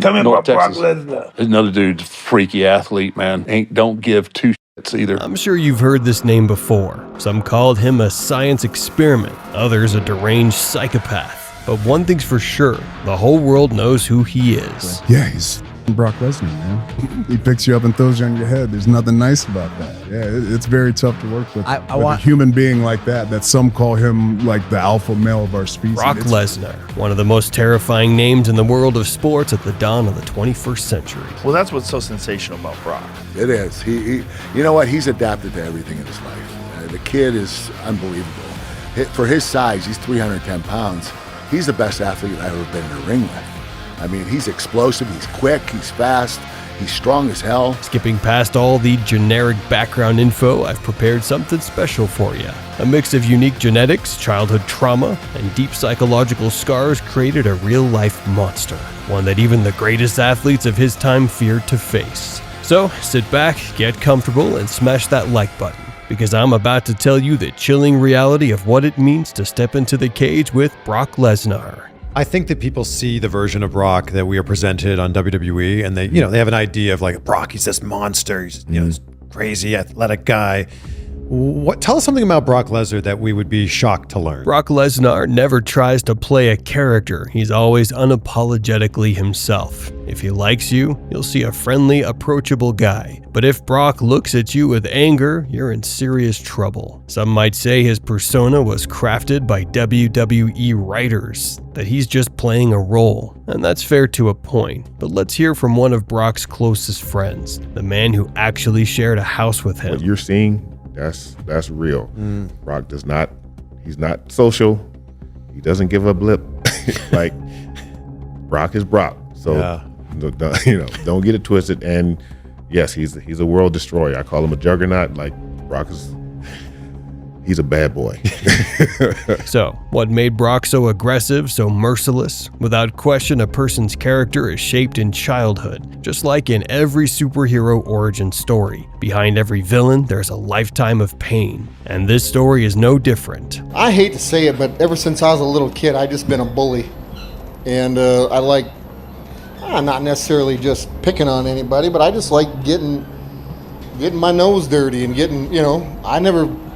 Tell me North about Brock Texas. Lesnar. Another dude's a freaky athlete, man. Don't give two shits either. I'm sure you've heard this name before. Some called him a science experiment, others a deranged psychopath. But one thing's for sure, the whole world knows who he is. Yeah, he's Brock Lesnar, man. He picks you up and throws you on your head. There's nothing nice about that. Yeah, it's very tough to work with. A human being like that some call him like the alpha male of our species. Brock Lesnar, one of the most terrifying names in the world of sports at the dawn of the 21st century. Well, that's what's so sensational about Brock. It is. He you know what? He's adapted to everything in his life. The kid is unbelievable. For his size, he's 310 pounds. He's the best athlete I've ever been in a ring with. I mean, he's explosive, he's quick, he's fast, he's strong as hell. Skipping past all the generic background info, I've prepared something special for you. A mix of unique genetics, childhood trauma, and deep psychological scars created a real-life monster, one that even the greatest athletes of his time feared to face. So, sit back, get comfortable, and smash that like button, because I'm about to tell you the chilling reality of what it means to step into the cage with Brock Lesnar. I think that people see the version of Brock that we are presented on WWE, and they have an idea of like Brock. He's this monster. He's this crazy athletic guy. Tell us something about Brock Lesnar that we would be shocked to learn. Brock Lesnar never tries to play a character. He's always unapologetically himself. If he likes you, you'll see a friendly, approachable guy. But if Brock looks at you with anger, you're in serious trouble. Some might say his persona was crafted by WWE writers, that he's just playing a role. And that's fair to a point. But let's hear from one of Brock's closest friends, the man who actually shared a house with him. What you're seeing, that's real. Brock he's not social. He doesn't give a blip. Like, Brock is Brock. So, don't get it twisted. And yes, he's a world destroyer. I call him a juggernaut. Like, Brock he's a bad boy. So, what made Brock so aggressive, so merciless? Without question, a person's character is shaped in childhood, just like in every superhero origin story. Behind every villain, there's a lifetime of pain, and this story is no different. I hate to say it, but ever since I was a little kid, I just been a bully. And I'm not necessarily just picking on anybody, but I just like getting my nose dirty and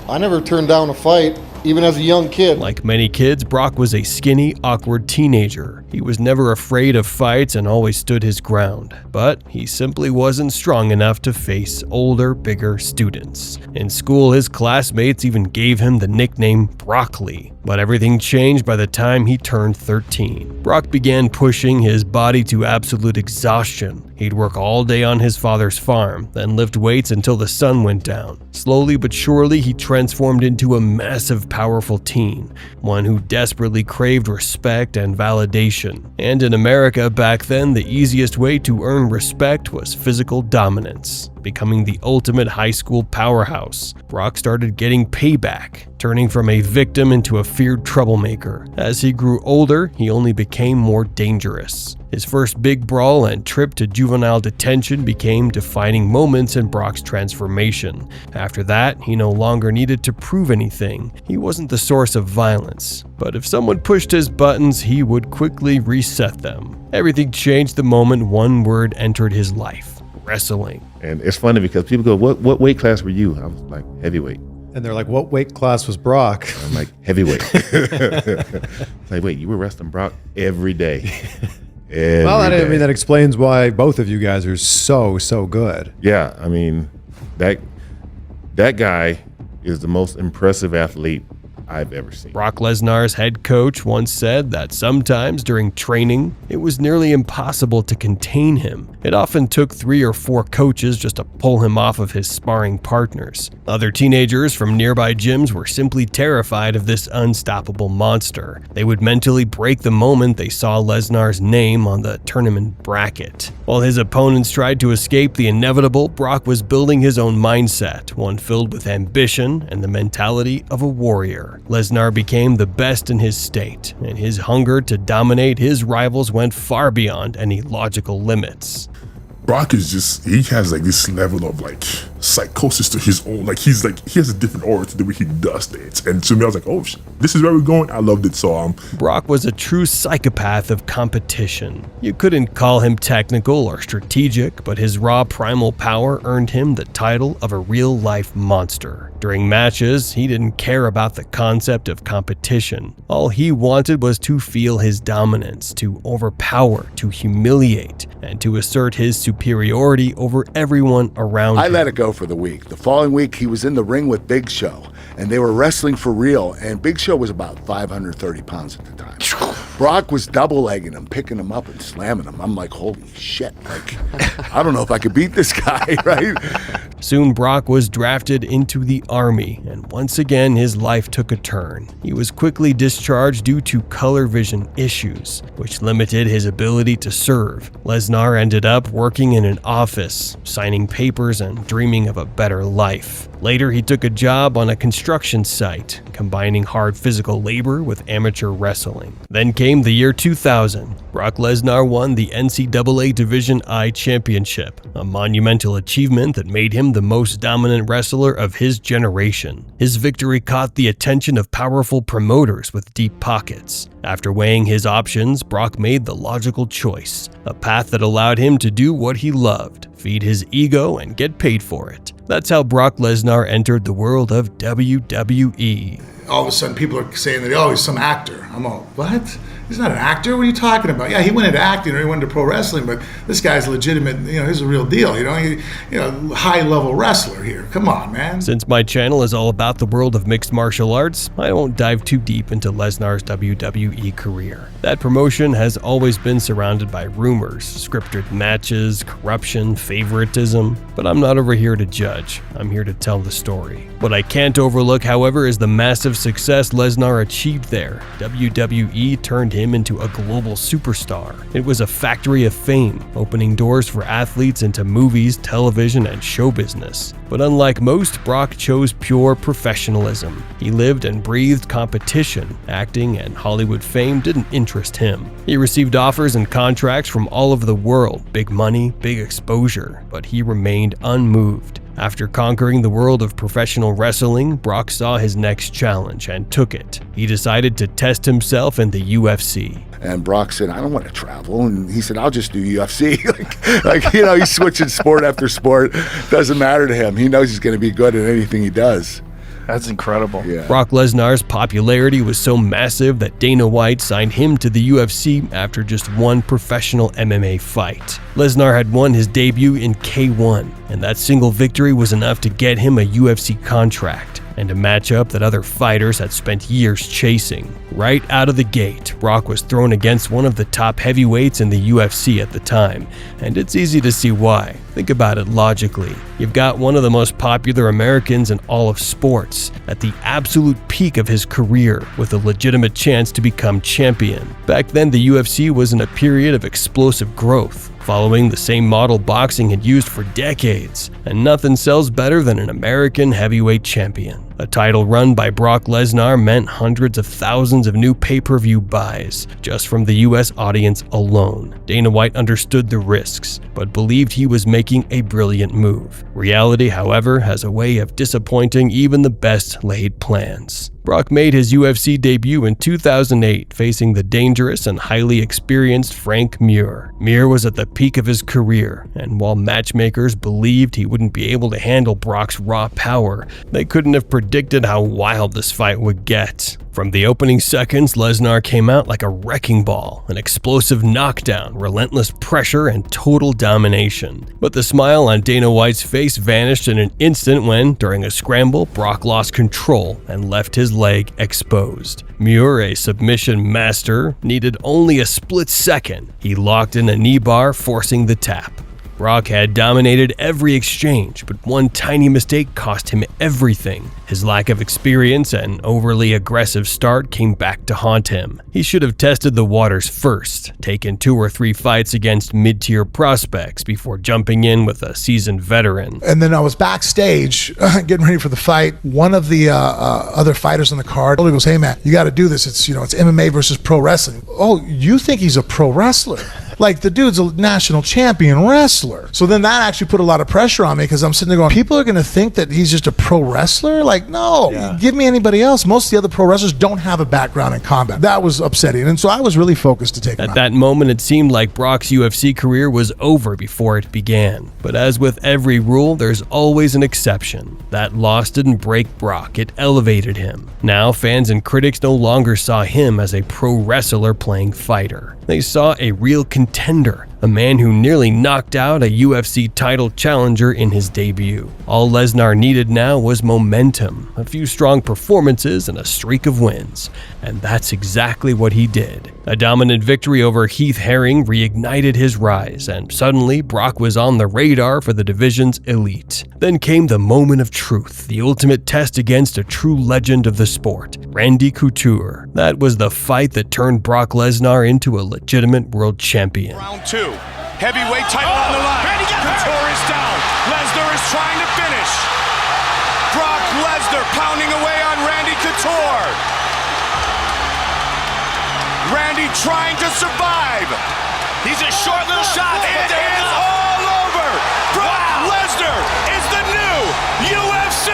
I never turned down a fight, even as a young kid. Like many kids, Brock was a skinny, awkward teenager. He was never afraid of fights and always stood his ground. But he simply wasn't strong enough to face older, bigger students. In school, his classmates even gave him the nickname Broccoli. But everything changed by the time he turned 13. Brock began pushing his body to absolute exhaustion. He'd work all day on his father's farm, then lift weights until the sun went down. Slowly but surely, he transformed into a massive, powerful teen, one who desperately craved respect and validation. And in America back then, the easiest way to earn respect was physical dominance. Becoming the ultimate high school powerhouse, Brock started getting payback, turning from a victim into a feared troublemaker. As he grew older, he only became more dangerous. His first big brawl and trip to juvenile detention became defining moments in Brock's transformation. After that, he no longer needed to prove anything. He wasn't the source of violence. But if someone pushed his buttons, he would quickly reset them. Everything changed the moment one word entered his life: wrestling. And it's funny because people go, what weight class were you? I was like, heavyweight. And they're like, what weight class was Brock? I'm like, heavyweight. It's like, wait, you were wrestling Brock every day. That explains why both of you guys are so good. Yeah, I mean, that guy is the most impressive athlete I've ever seen. Brock Lesnar's head coach once said that sometimes during training, it was nearly impossible to contain him. It often took 3 or 4 coaches just to pull him off of his sparring partners. Other teenagers from nearby gyms were simply terrified of this unstoppable monster. They would mentally break the moment they saw Lesnar's name on the tournament bracket. While his opponents tried to escape the inevitable, Brock was building his own mindset, one filled with ambition and the mentality of a warrior. Lesnar became the best in his state, and his hunger to dominate his rivals went far beyond any logical limits. Brock is he has like this level of like psychosis to his own. Like he has a different aura to the way he does things. And to me, I was like, oh, this is where we're going. I loved it. So Brock was a true psychopath of competition. You couldn't call him technical or strategic, but his raw primal power earned him the title of a real-life monster. During matches, he didn't care about the concept of competition. All he wanted was to feel his dominance, to overpower, to humiliate, and to assert his superiority over everyone around him. I let it go for the week. The following week, he was in the ring with Big Show, and they were wrestling for real, and Big Show was about 530 pounds at the time. Brock was double-legging him, picking him up and slamming him. I'm like, holy shit, like, I don't know if I could beat this guy, right? Soon Brock was drafted into the Army, and once again his life took a turn. He was quickly discharged due to color vision issues, which limited his ability to serve. Lesnar ended up working in an office, signing papers and dreaming of a better life. Later, he took a job on a construction site, combining hard physical labor with amateur wrestling. Then came the year 2000. Brock Lesnar won the NCAA Division I Championship, a monumental achievement that made him the most dominant wrestler of his generation. His victory caught the attention of powerful promoters with deep pockets. After weighing his options, Brock made the logical choice, a path that allowed him to do what he loved, feed his ego, and get paid for it. That's how Brock Lesnar entered the world of WWE. All of a sudden, people are saying that, oh, he's some actor. I'm all, what? He's not an actor? What are you talking about? Yeah, he went into acting or he went into pro wrestling, but this guy's legitimate, he's a real deal, high-level wrestler here. Come on, man. Since my channel is all about the world of mixed martial arts, I won't dive too deep into Lesnar's WWE career. That promotion has always been surrounded by rumors, scripted matches, corruption, favoritism, but I'm not over here to judge. I'm here to tell the story. What I can't overlook, however, is the massive success Lesnar achieved there. WWE turned him into a global superstar. It was a factory of fame, opening doors for athletes into movies, television, and show business. But unlike most, Brock chose pure professionalism. He lived and breathed competition. Acting and Hollywood fame didn't interest him. He received offers and contracts from all over the world, big money, big exposure, but he remained unmoved. After conquering the world of professional wrestling, Brock saw his next challenge and took it. He decided to test himself in the UFC. And Brock said, I don't want to travel. And he said, I'll just do UFC. He's switching sport after sport. Doesn't matter to him. He knows he's going to be good at anything he does. That's incredible. Yeah. Brock Lesnar's popularity was so massive that Dana White signed him to the UFC after just one professional MMA fight. Lesnar had won his debut in K1, and that single victory was enough to get him a UFC contract and a matchup that other fighters had spent years chasing. Right out of the gate, Brock was thrown against one of the top heavyweights in the UFC at the time, and it's easy to see why. Think about it logically. You've got one of the most popular Americans in all of sports, at the absolute peak of his career, with a legitimate chance to become champion. Back then, the UFC was in a period of explosive growth, following the same model boxing had used for decades, and nothing sells better than an American heavyweight champion. A title run by Brock Lesnar meant hundreds of thousands of new pay-per-view buys, just from the US audience alone. Dana White understood the risks, but believed he was making a brilliant move. Reality, however, has a way of disappointing even the best laid plans. Brock made his UFC debut in 2008, facing the dangerous and highly experienced Frank Mir. Mir was at the peak of his career, and while matchmakers believed he wouldn't be able to handle Brock's raw power, they couldn't have predicted how wild this fight would get. From the opening seconds, Lesnar came out like a wrecking ball, an explosive knockdown, relentless pressure, and total domination. But the smile on Dana White's face vanished in an instant when, during a scramble, Brock lost control and left his leg exposed. Muir, a submission master, needed only a split second. He locked in a knee bar, forcing the tap. Brock had dominated every exchange, but one tiny mistake cost him everything. His lack of experience and overly aggressive start came back to haunt him. He should have tested the waters first, taken 2 or 3 fights against mid-tier prospects before jumping in with a seasoned veteran. And then I was backstage getting ready for the fight. One of the other fighters on the card goes, hey man, you got to do this. It's MMA versus pro wrestling. Oh, you think he's a pro wrestler? Like, the dude's a national champion wrestler. So then that actually put a lot of pressure on me because I'm sitting there going, people are going to think that he's just a pro wrestler? Like, no, give me anybody else. Most of the other pro wrestlers don't have a background in combat. That was upsetting. And so I was really focused to take him out. At that moment, it seemed like Brock's UFC career was over before it began. But as with every rule, there's always an exception. That loss didn't break Brock, it elevated him. Now, fans and critics no longer saw him as a pro wrestler playing fighter. They saw a real contender, a man who nearly knocked out a UFC title challenger in his debut. All Lesnar needed now was momentum, a few strong performances, and a streak of wins. And that's exactly what he did. A dominant victory over Heath Herring reignited his rise, and suddenly Brock was on the radar for the division's elite. Then came the moment of truth, the ultimate test against a true legend of the sport, Randy Couture. That was the fight that turned Brock Lesnar into a legitimate world champion. Round 2, heavyweight title on the line. Randy Couture is down. Lesnar is trying to finish. Brock Lesnar pounding away on Randy Couture. Randy trying to survive. He's a short little shot. It is all over. Brock Lesnar is the new UFC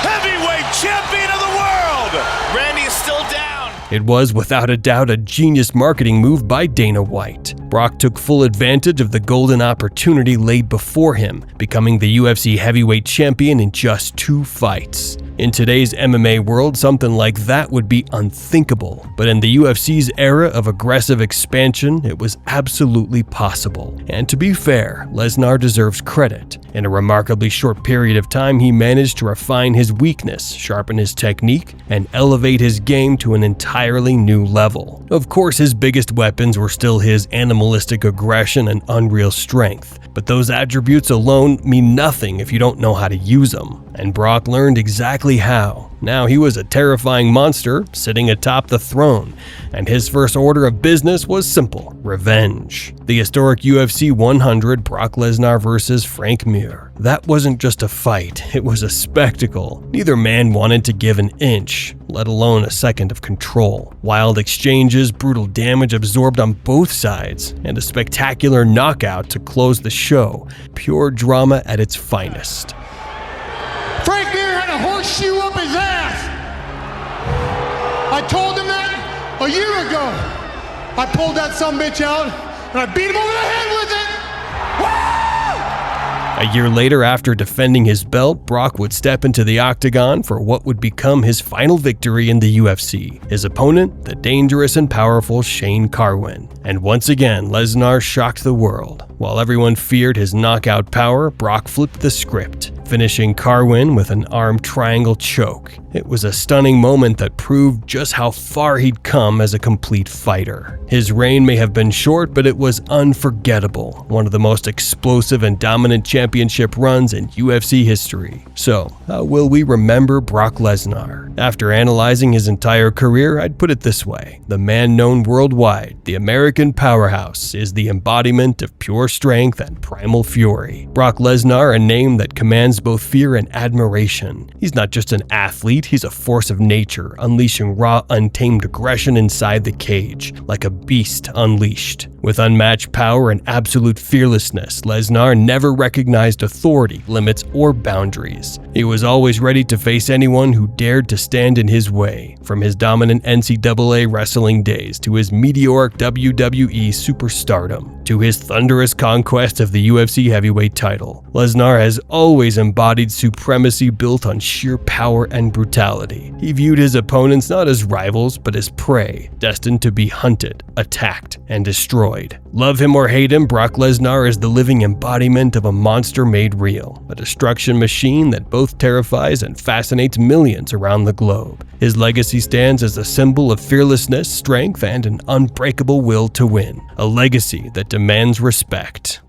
heavyweight champion of the world. Randy is still down. It was without a doubt a genius marketing move by Dana White. Brock took full advantage of the golden opportunity laid before him, becoming the UFC heavyweight champion in just 2 fights. In today's MMA world, something like that would be unthinkable, but in the UFC's era of aggressive expansion, it was absolutely possible. And to be fair, Lesnar deserves credit. In a remarkably short period of time, he managed to refine his weakness, sharpen his technique, and elevate his game to an entirely new level. Of course, his biggest weapons were still his animalistic aggression and unreal strength, but those attributes alone mean nothing if you don't know how to use them. And Brock learned exactly how. Now he was a terrifying monster sitting atop the throne, and his first order of business was simple: revenge. The historic UFC 100 Brock Lesnar versus Frank Mir. That wasn't just a fight, it was a spectacle. Neither man wanted to give an inch, let alone a second of control. Wild exchanges, brutal damage absorbed on both sides, and a spectacular knockout to close the show. Pure drama at its finest. Frank Mir had a horseshoe up his ass. I told him that a year ago. I pulled that sumbitch out and I beat him over the head with it. A year later, after defending his belt, Brock would step into the octagon for what would become his final victory in the UFC. His opponent, the dangerous and powerful Shane Carwin. And once again, Lesnar shocked the world. While everyone feared his knockout power, Brock flipped the script, finishing Carwin with an arm triangle choke. It was a stunning moment that proved just how far he'd come as a complete fighter. His reign may have been short, but it was unforgettable, one of the most explosive and dominant championship runs in UFC history. So, how will we remember Brock Lesnar? After analyzing his entire career, I'd put it this way: the man known worldwide, the American powerhouse, is the embodiment of pure strength and primal fury. Brock Lesnar, a name that commands both fear and admiration. He's not just an athlete, he's a force of nature, unleashing raw, untamed aggression inside the cage, like a beast unleashed. With unmatched power and absolute fearlessness, Lesnar never recognized authority, limits, or boundaries. He was always ready to face anyone who dared to stand in his way. From his dominant NCAA wrestling days to his meteoric WWE superstardom, to his thunderous conquest of the UFC heavyweight title, Lesnar has always embodied supremacy built on sheer power and brutality. He viewed his opponents not as rivals, but as prey, destined to be hunted, attacked, and destroyed. Love him or hate him, Brock Lesnar is the living embodiment of a monster made real, a destruction machine that both terrifies and fascinates millions around the globe. His legacy stands as a symbol of fearlessness, strength, and an unbreakable will to win, a legacy that demands respect.